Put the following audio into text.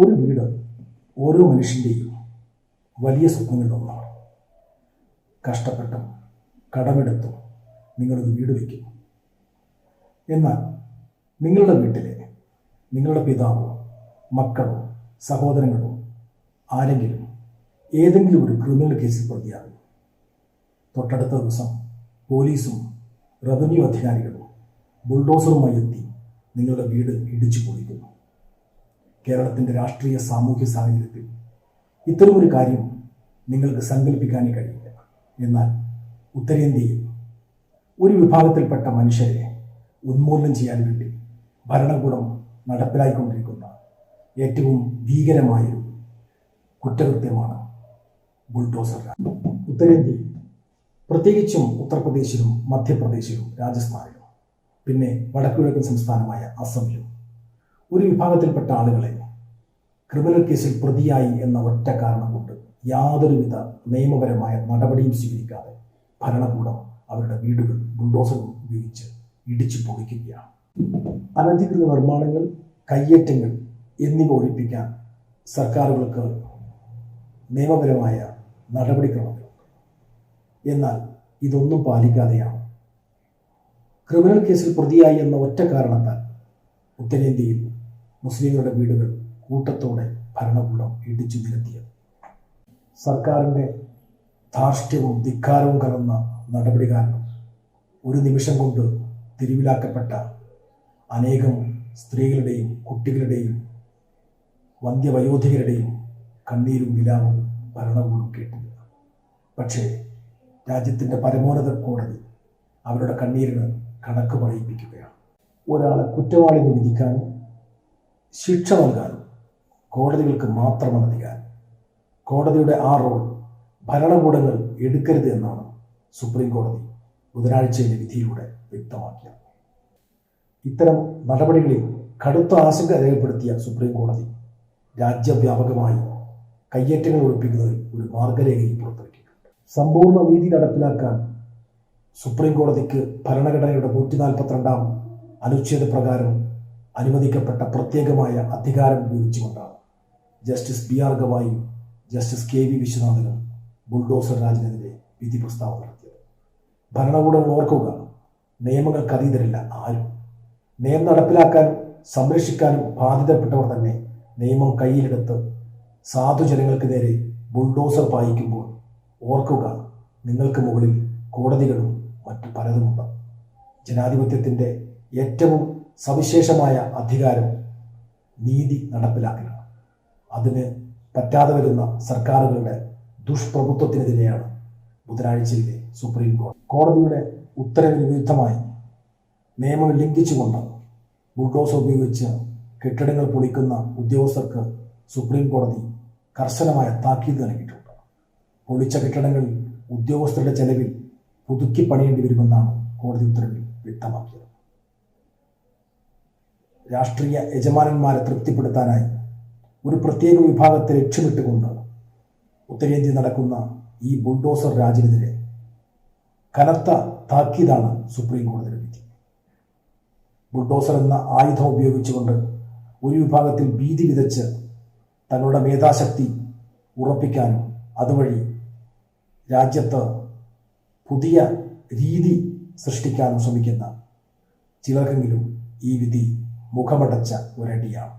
ഒരു വീട് ഓരോ മനുഷ്യൻ്റെയും വലിയ സ്വപ്നങ്ങളിലൊന്നാണ്. കഷ്ടപ്പെട്ടും കടമെടുത്തും നിങ്ങളൊരു വീട് വയ്ക്കും. എന്നാൽ നിങ്ങളുടെ വീട്ടിലെ നിങ്ങളുടെ പിതാവോ മക്കളോ സഹോദരങ്ങളോ ആരെങ്കിലും ഏതെങ്കിലും ഒരു ക്രിമിനൽ കേസിൽ പ്രതിയാകും. തൊട്ടടുത്ത ദിവസം പോലീസും റവന്യൂ അധികാരികളും ബുൾഡോസറുമായി എത്തി നിങ്ങളുടെ വീട് ഇടിച്ചു പൊളിക്കുന്നു. കേരളത്തിൻ്റെ രാഷ്ട്രീയ സാമൂഹ്യ സാഹചര്യത്തിൽ ഇത്തരമൊരു കാര്യം നിങ്ങൾക്ക് സങ്കല്പിക്കാനേ കഴിയില്ല. എന്നാൽ ഉത്തരേന്ത്യയിൽ ഒരു വിഭാഗത്തിൽപ്പെട്ട മനുഷ്യരെ ഉന്മൂലനം ചെയ്യാൻ വേണ്ടി ഭരണകൂടം നടപ്പിലായിക്കൊണ്ടിരിക്കുന്ന ഏറ്റവും ഭീകരമായൊരു കുറ്റകൃത്യമാണ് ബുൾഡോസർ. ഉത്തരേന്ത്യയിൽ, പ്രത്യേകിച്ചും ഉത്തർപ്രദേശിലും മധ്യപ്രദേശിലും രാജസ്ഥാനിലും പിന്നെ വടക്കുകിഴക്കൻ സംസ്ഥാനമായ അസമിലും ഒരു വിഭാഗത്തിൽപ്പെട്ട ആളുകളെ ക്രിമിനൽ കേസിൽ പ്രതിയായി എന്ന ഒറ്റ കാരണം കൊണ്ട് യാതൊരുവിധ നിയമപരമായ നടപടിയും സ്വീകരിക്കാതെ ഭരണകൂടം അവരുടെ വീടുകൾ ബുൾഡോസർ ഉപയോഗിച്ച് ഇടിച്ചു പൊളിക്കുകയാണ്. അനധികൃത നിർമ്മാണങ്ങൾ, കയ്യേറ്റങ്ങൾ എന്നിവ ഒഴിപ്പിക്കാൻ സർക്കാരുകൾക്ക് നിയമപരമായ നടപടിക്രമങ്ങളുണ്ട്. എന്നാൽ ഇതൊന്നും പാലിക്കാതെയാണ് ക്രിമിനൽ കേസിൽ പ്രതിയായി എന്ന ഒറ്റ കാരണത്താൽ ഉത്തരേന്ത്യയിൽ മുസ്ലിങ്ങളുടെ വീടുകൾ കൂട്ടത്തോടെ ഭരണകൂടം ഇടിച്ചു നിരത്തിയത്. സർക്കാരിൻ്റെ ധാർഷ്ട്യവും ധിക്കാരവും കലർന്ന നടപടി കാരണം ഒരു നിമിഷം കൊണ്ട് തെരുവിലാക്കപ്പെട്ട അനേകം സ്ത്രീകളുടെയും കുട്ടികളുടെയും വന്ധ്യവയോധികരുടെയും കണ്ണീരും വിലാപവും ഭരണകൂടം കേട്ടില്ല. പക്ഷേ രാജ്യത്തിൻ്റെ പരമോന്നത കോടതി അവരുടെ കണ്ണീരിന് കണക്ക് പറയിപ്പിക്കുകയാണ്. ഒരാളെ കുറ്റവാളിയെന്ന് വിധിക്കാനും ശിക്ഷ നൽകാനും കോടതികൾക്ക് മാത്രമാണ് അധികാരം. കോടതിയുടെ ആ റോൾ ഭരണകൂടങ്ങൾ എടുക്കരുത് എന്നാണ് സുപ്രീം കോടതി ബുധനാഴ്ചയിലെ വിധിയിലൂടെ വ്യക്തമാക്കിയത്. ഇത്തരം നടപടികളിൽ കടുത്ത ആശങ്ക രേഖപ്പെടുത്തിയ സുപ്രീം കോടതി രാജ്യവ്യാപകമായി കയ്യേറ്റങ്ങൾ ഒഴിപ്പിക്കുന്നതിൽ ഒരു മാർഗരേഖയും പുറത്തിറക്കിയിട്ടുണ്ട്. സമ്പൂർണ്ണ നീതി നടപ്പിലാക്കാൻ സുപ്രീം കോടതിക്ക് ഭരണഘടനയുടെ 142 അനുച്ഛേദ പ്രകാരം അനുവദിക്കപ്പെട്ട പ്രത്യേകമായ അധികാരം ഉപയോഗിച്ചുകൊണ്ടാണ് ജസ്റ്റിസ് BR ഗവായും ജസ്റ്റിസ് KV വിശ്വനാഥനും ബുൾഡോസർ രാജിനെതിരെ വിധി പ്രസ്താവന നടത്തിയത്. ഭരണകൂടങ്ങൾ ഓർക്കുക, നിയമങ്ങൾക്ക് അതീതരല്ല ആരും. നിയമം നടപ്പിലാക്കാനും സംരക്ഷിക്കാനും ബാധ്യതപ്പെട്ടവർ തന്നെ നിയമം കയ്യിലെടുത്ത് സാധുജനങ്ങൾക്ക് നേരെ ബുൾഡോസർ പായിക്കുമ്പോൾ ഓർക്കുക, നിങ്ങൾക്ക് മുകളിൽ കോടതികളും മറ്റു പലതുമുണ്ട്. ജനാധിപത്യത്തിൻ്റെ ഏറ്റവും സവിശേഷമായ അധികാരം നീതി നടപ്പിലാക്കലാണ്. അതിന് പറ്റാതെ വരുന്ന സർക്കാരുകളുടെ ദുഷ്പ്രഭുത്വത്തിനെതിരെയാണ് ബുധനാഴ്ചയിലെ സുപ്രീം കോടതി. കോടതിയുടെ ഉത്തരവിന് വിരുദ്ധമായി നിയമം ലംഘിച്ചുകൊണ്ട് ബുൾഡോസർ ഉപയോഗിച്ച് കെട്ടിടങ്ങൾ പൊളിക്കുന്ന ഉദ്യോഗസ്ഥർക്ക് സുപ്രീം കോടതി കർശനമായ താക്കീത് നൽകിയിട്ടുണ്ട്. പൊളിച്ച കെട്ടിടങ്ങളിൽ ഉദ്യോഗസ്ഥരുടെ ചെലവിൽ പുതുക്കി പണിയേണ്ടി വരുമെന്നാണ് കോടതി ഉത്തരവിൽ വ്യക്തമാക്കിയത്. രാഷ്ട്രീയ യജമാനന്മാരെ തൃപ്തിപ്പെടുത്താനായി ഒരു പ്രത്യേക വിഭാഗത്തെ ലക്ഷ്യമിട്ടുകൊണ്ട് ഉത്തരേന്ത്യയിൽ നടക്കുന്ന ഈ ബുൾഡോസർ രാജിനെതിരെ കനത്ത താക്കീതാണ് സുപ്രീം കോടതിയുടെ വിധി. ബുൾഡോസർ എന്ന ആയുധം ഉപയോഗിച്ചുകൊണ്ട് ഒരു വിഭാഗത്തിൽ ഭീതി വിതച്ച് തങ്ങളുടെ മേധാശക്തി ഉറപ്പിക്കാനും അതുവഴി രാജ്യത്ത് പുതിയ രീതി സൃഷ്ടിക്കാനും ശ്രമിക്കുന്ന ചിലർക്കെങ്കിലും ഈ വിധി മുഖമടച്ച ഒരടിയാണ്.